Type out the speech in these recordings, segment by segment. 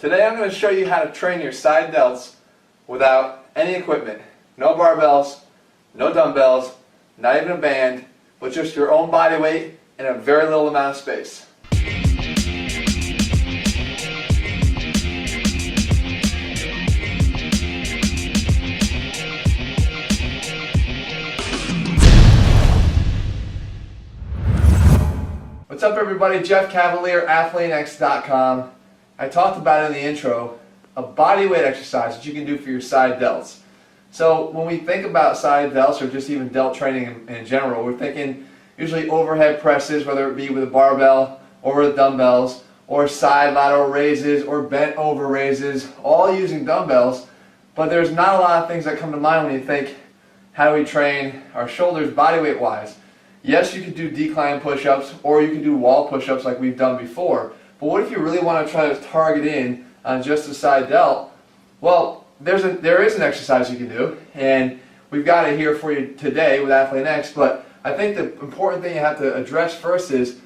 Today I'm going to show you how to train your side delts without any equipment. No barbells, no dumbbells, not even a band, but just your own body weight in a very little amount of space. What's up everybody, Jeff Cavalier, AthleanX.com. I talked about in the intro a body weight exercise that you can do for your side delts. So when we think about side delts or just even delt training in general, we're thinking usually overhead presses, whether it be with a barbell or with dumbbells, or side lateral raises or bent over raises, all using dumbbells. But there's not a lot of things that come to mind when you think, how do we train our shoulders body weight wise? Yes, you could do decline push-ups or you could do wall push-ups like we've done before. But what if you really want to try to target in on just the side delt? Well, there is an exercise you can do, and we've got it here for you today with AthleanX. But I think the important thing you have to address first is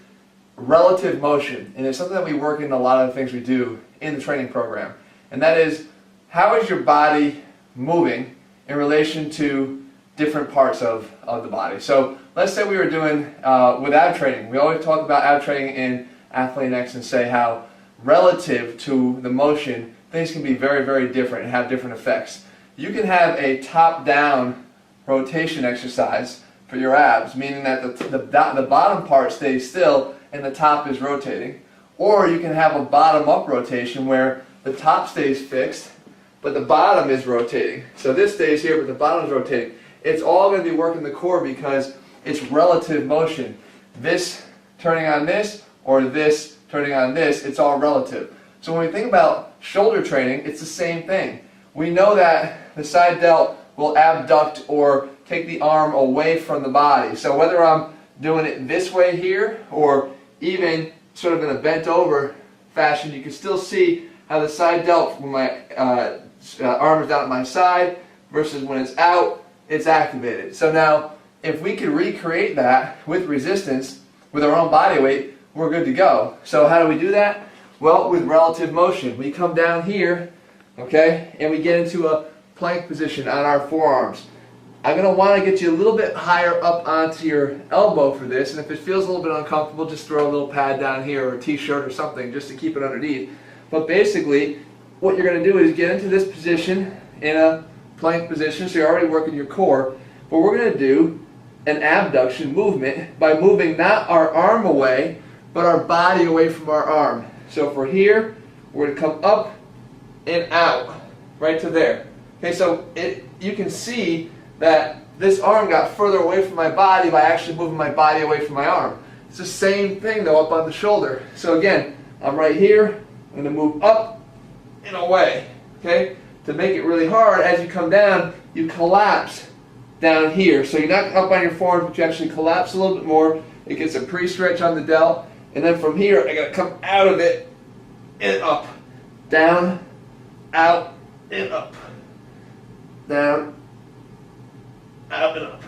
relative motion, and it's something that we work in a lot of the things we do in the training program. And that is, how is your body moving in relation to different parts of the body? So let's say we were doing with ab training. We always talk about ab training in AthleanX and say how relative to the motion things can be very, very different and have different effects. You can have a top-down rotation exercise for your abs, meaning that the bottom part stays still and the top is rotating. Or you can have a bottom-up rotation where the top stays fixed but the bottom is rotating. So this stays here but the bottom is rotating. It's all going to be working the core because it's relative motion. This turning on this or this turning on this, it's all relative. So when we think about shoulder training, it's the same thing. We know that the side delt will abduct or take the arm away from the body. So whether I'm doing it this way here or even sort of in a bent over fashion, you can still see how the side delt, when my arm is down at my side versus when it's out, it's activated. So now, if we could recreate that with resistance, with our own body weight, we're good to go. So how do we do that? Well, with relative motion. We come down here, okay, and we get into a plank position on our forearms. I'm going to want to get you a little bit higher up onto your elbow for this, and if it feels a little bit uncomfortable, just throw a little pad down here or a t-shirt or something just to keep it underneath. But basically, what you're going to do is get into this position in a plank position, so you're already working your core. But we're going to do an abduction movement by moving not our arm away, but our body away from our arm. So if we're here, we're going to come up and out, right to there. Okay, so you can see that this arm got further away from my body by actually moving my body away from my arm. It's the same thing though up on the shoulder. So again, I'm right here, I'm going to move up and away. Okay, to make it really hard, as you come down, you collapse down here. So you're not up on your forearm, but you actually collapse a little bit more. It gets a pre-stretch on the delt. And then from here, I got to come out of it and up. Down, out, and up. Down, out, and up.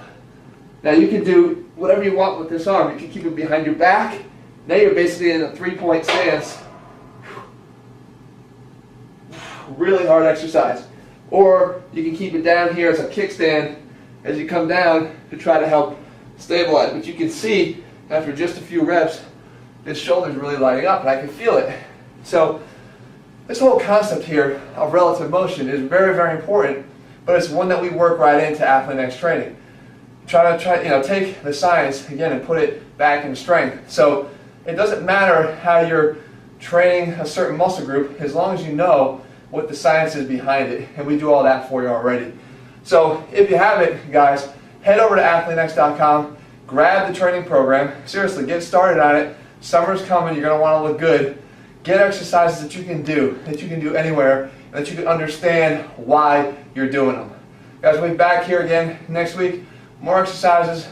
Now you can do whatever you want with this arm. You can keep it behind your back. Now you're basically in a three-point stance. Really hard exercise. Or you can keep it down here as a kickstand as you come down to try to help stabilize. But you can see after just a few reps, this shoulder is really lighting up and I can feel it. So this whole concept here of relative motion is very, very important, but it's one that we work right into AthleanX training. Take the science again and put it back in strength. So it doesn't matter how you're training a certain muscle group as long as you know what the science is behind it, and we do all that for you already. So if you haven't, guys, head over to AthleanX.com, grab the training program. Seriously, get started on it. Summer's coming, you're going to want to look good. Get exercises that you can do anywhere, and that you can understand why you're doing them. Guys, we'll be back here again next week. More exercises,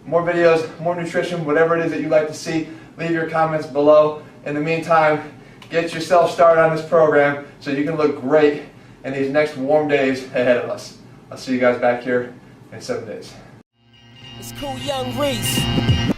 more videos, more nutrition, whatever it is that you'd like to see. Leave your comments below. In the meantime, get yourself started on this program so you can look great in these next warm days ahead of us. I'll see you guys back here in 7 days. It's cool, young Reese.